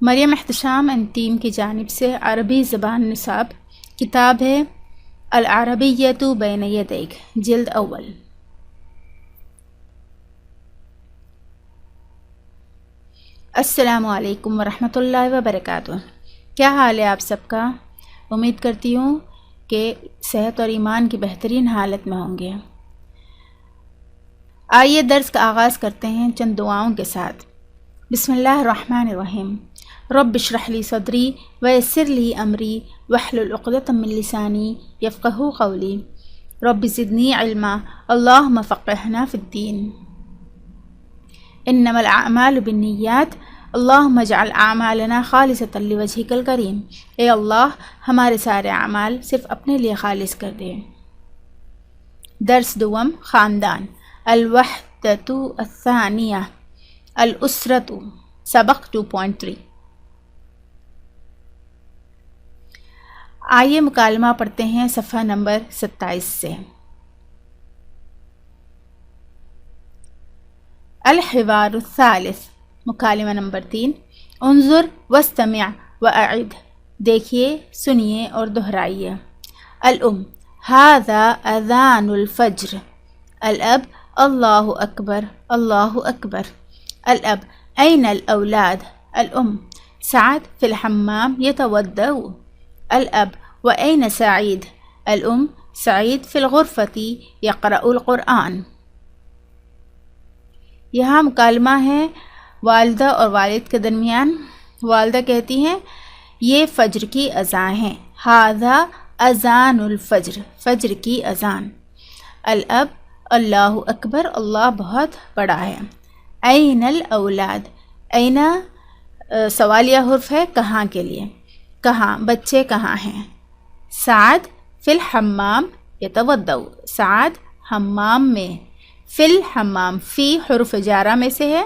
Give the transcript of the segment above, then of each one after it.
Maryam Ehtesham and team کی جانب سے عربی زبان نصاب کتاب ہے العربیۃ بین یدیک جلد اول۔ السلام علیکم ورحمۃ اللہ وبرکاتہ۔ کیا حال ہے آپ سب کا؟ امید کرتی ہوں کہ صحت اور ایمان کی بہترین حالت میں ہوں گے۔ آئیے درس کا آغاز کرتے ہیں چند دعاؤں کے ساتھ۔ بسم اللہ الرحمن الرحیم۔ رب اشرح لی صدری ویسر لی امری واحلل عقدۃ من لسانی یفقہوا قولی۔ رب زدنی علما اللہم فقہنا فی الدین۔ انما الاعمال بالنیات اللہم اجعل اعمالنا خالصۃ لوجہک الکریم۔ اے اللہ ہمارے سارے اعمال صرف اپنے لیے خالص کر دے۔ درس دوم، خاندان، الوحدۃ الثانیہ، الاسرۃ، سبق 2.3۔ آئیے مکالمہ پڑھتے ہیں صفحہ نمبر 27 سے۔ الحوار الثالث، مکالمہ نمبر 3۔ انظر واستمع واعد، دیکھیے، سنیے اور دہرائیے۔ الام، ھذا اذان الفجر۔ الاب، اللہ اکبر اللہ اکبر۔ الاب، این الاولاد۔ الام، سعد فی الحمام یتودع۔ الاب، وأین سعید؟ الام، سعید فی الغرفۃ یقرأ القرآن۔ یہاں مکالمہ ہے والدہ اور والد کے درمیان۔ والدہ کہتی ہیں یہ فجر کی اذان ہے، ھذا اذان الفجر، فجر کی اذان۔ الاب، اللہ اکبر، اللہ بہت بڑا ہے۔ این الاولاد، این سوالیہ حرف ہے کہاں کے لیے، کہاں، بچے کہاں ہیں۔ سعد فی الحمام یتودع، سعد حمام میں، فی الحمام، فی حرف جارہ میں سے ہے،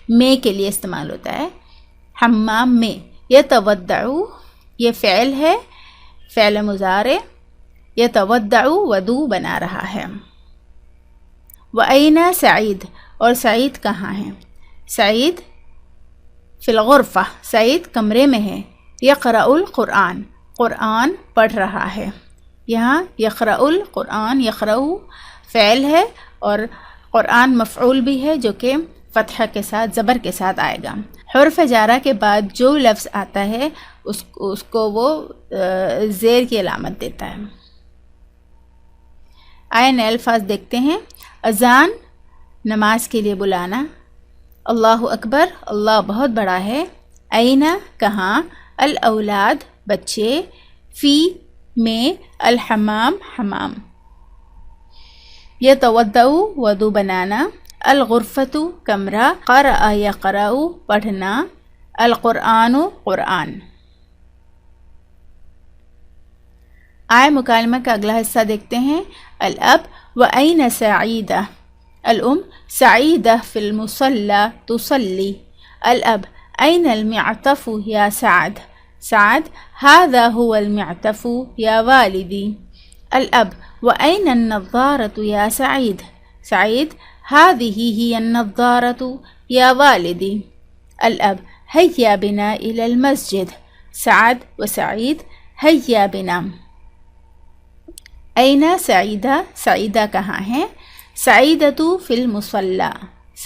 میں کے لیے استعمال ہوتا ہے، حمام میں۔ یتودع، یہ فعل ہے، فعل مضارع، یتودع ودو بنا رہا ہے۔ وأین سعید، اور سعید کہاں ہے؟ سعید فی الغرفہ، سعید کمرے میں ہے۔ یقرأ القرآن، قرآن پڑھ رہا ہے۔ یہاں یقرأ القرآن، یقرأ فعل ہے اور قرآن مفعول بھی ہے جو کہ فتحہ کے ساتھ، زبر کے ساتھ آئے گا۔ حرف جارہ کے بعد جو لفظ آتا ہے اس کو وہ زیر کی علامت دیتا ہے۔ آئے نئے الفاظ دیکھتے ہیں۔ اذان، نماز کے لیے بلانا۔ اللہ اکبر، اللہ بہت بڑا ہے۔ این، کہاں۔ الاولاد، بچے۔ فی، میں۔ الحمام، حمام۔ یتودع، وضو بنانا۔ الغرفۃ، کمرہ۔ قرأ یقرأ، پڑھنا۔ القرآن، قرآن۔ آئے مکالمہ کا اگلا حصہ دیکھتے ہیں۔ الاب، وأین سعیدہ۔ الام، سعیدہ فی المصلی تصلی۔ الاب، این المعطف یا سعد؟ سعد، ھذا هو المعطف یا والدی۔ الاب، وأین النظارۃ یا سعید؟ سعید، هذه هي النظارۃ یا والدی۔ الاب، هيا بنا إلى المسجد۔ سعد و سعید، هيا بنا۔ این سعیدہ، سعیدہ کہاں ہے؟ سعیدۃ فی المصلی،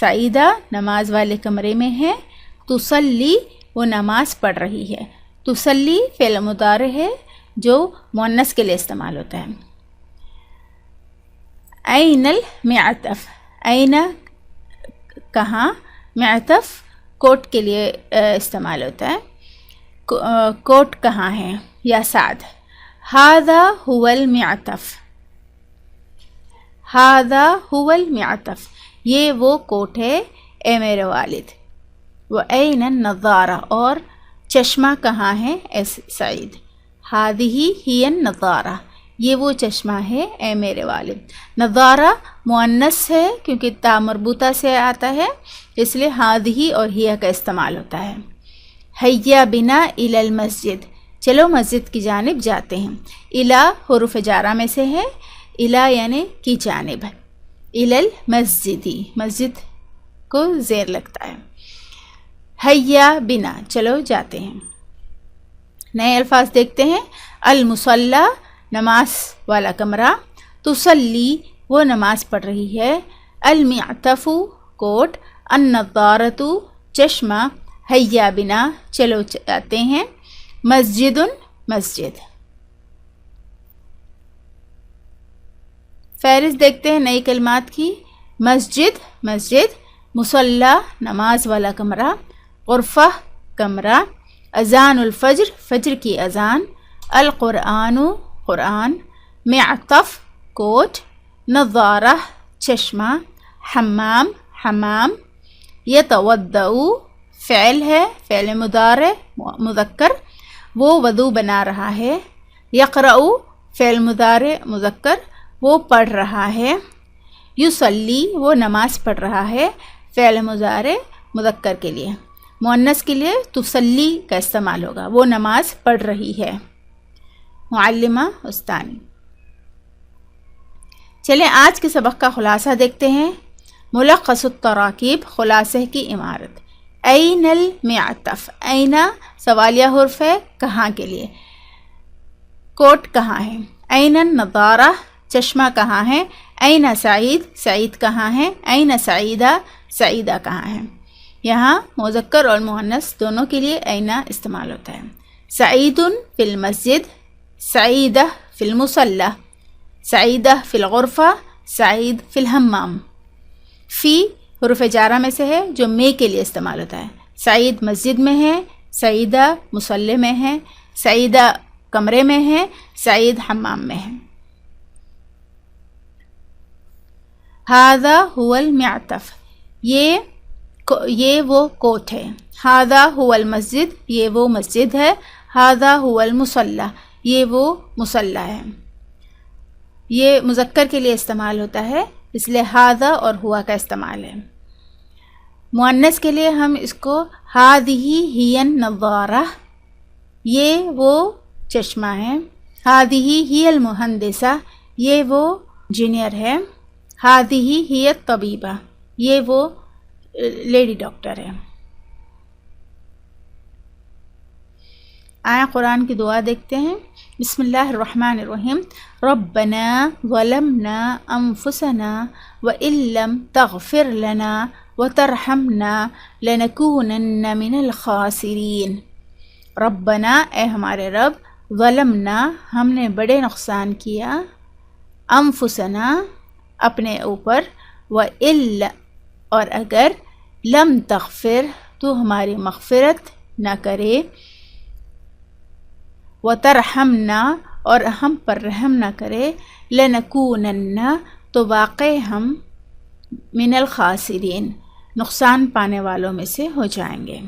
سعیدہ نماز والے کمرے میں ہے۔ تصلی، وہ نماز پڑھ رہی ہے۔ تصلی فعل مضارع ہے جو مؤنث کے لیے استعمال ہوتا ہے۔ این المعطف، این کہاں، معطف کوٹ کے لیے استعمال ہوتا ہے۔ کوٹ کہاں ہے؟ یا سعد۔ ھذا هو المعطف، ھذا هو المعطف، یہ وہ کوٹ ہے اے میرے والد۔ وأین النظارہ، اور چشمہ کہاں ہے اے سعید؟ ھذہ ہی النظارہ، یہ وہ چشمہ ہے اے میرے والد۔ نظارہ مؤنث ہے کیونکہ تا مربوطہ سے آتا ہے، اس لیے ھذہ اور ہی کا استعمال ہوتا ہے۔ ہیا بنا الی المسجد، چلو مسجد کی جانب جاتے ہیں۔ الی حروف جارہ میں سے ہے، الی یعنی کی جانب، الی المسجد، مسجد کو زیر لگتا ہے۔ حیا بنا چلو جاتے ہیں. نئے الفاظ دیکھتے ہیں. المصلی نماز والا کمرہ. تصلی وہ نماز پڑھ رہی ہے. المعطف کوٹ. النضارۃ چشمہ. حیا بنا چلو جاتے ہیں. مسجد مسجد. فہرست دیکھتے ہیں نئی کلمات کی. مسجد مسجد. مصلی نماز والا کمرہ. غرفہ کمرہ. اذان الفجر فجر کی اذان. القرآن قرآن. معطف کوٹ. نظارہ چشمہ. حمام حمام. یتوضأ فعل ہے فعل مضارع مذکر وہ وضو بنا رہا ہے. یقرأ فعل مضارع مذکر وہ پڑھ رہا ہے. یصلی وہ نماز پڑھ رہا ہے فعل مضارع مذکر کے لیے. مؤنث کے لیے تصلی کا استعمال ہوگا وہ نماز پڑھ رہی ہے. معلمہ استانی. چلیں آج کے سبق کا خلاصہ دیکھتے ہیں. ملخص التراکیب خلاصے کی عمارت. این المعطف این سوالیہ حرف ہے کہاں کے لیے. کوٹ کہاں ہے. این النضارہ چشمہ کہاں ہے. این سعید سعید کہاں ہے. این سعیدہ سعیدہ کہاں ہے. یہاں مذکر اور مؤنث دونوں کے لیے این استعمال ہوتا ہے. سعید فی المسجد. سعیدہ فی المصلی. سعیدہ فی الغرفہ. سعید فی الحمام. فی حروف جارہ میں سے ہے جو میں کے لیے استعمال ہوتا ہے. سعید مسجد میں ہے. سعیدہ مصلی میں ہے. سعیدہ کمرے میں ہے. سعید حمام میں ہے. ھذا ھو المعطف یہ وہ کوٹ ہے. ھذا ھو المسجد یہ وہ مسجد ہے. ھذا ھو المصلی یہ وہ مصلی ہے. یہ مذکر کے لیے استعمال ہوتا ہے اس لیے ھذا اور ہوا کا استعمال ہے. مؤنث کے لیے ہم اس کو ھذہ ہی النضارہ یہ وہ چشمہ ہے. ھذہ ہی المہندسہ یہ وہ انجینئر ہے. ھذہ ہی الطبیبہ یہ وہ لیڈی ڈاکٹر ہے. آئیں قرآن کی دعا دیکھتے ہیں. بسم اللہ الرحمن الرحیم. ربنا ظلمنا انفسنا وان لم تغفر لنا وترحمنا لنکونن من الخاسرین. ربنا اے ہمارے رب. ظلمنا ہم نے بڑے نقصان کیا. انفسنا اپنے اوپر. وان اور اگر لم تغفر تو ہماری مغفرت نہ کرے. وترحمنا اور ہم پر رحم نہ کرے. لنکونن تو واقع ہم من الخاسرین نقصان پانے والوں میں سے ہو جائیں گے.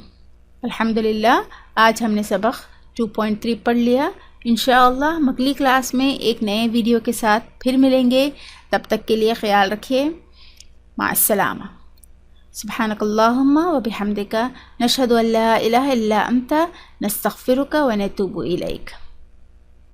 الحمدللہ آج ہم نے سبق 2.3 پڑھ لیا. انشاءاللہ اگلی کلاس میں ایک نئے ویڈیو کے ساتھ پھر ملیں گے. تب تک کے لیے خیال رکھیے. مع السلامہ. سبحانک اللہم و بحمدک نشہد ان لا الہ الا انت نستغفرک و نتوب الیک.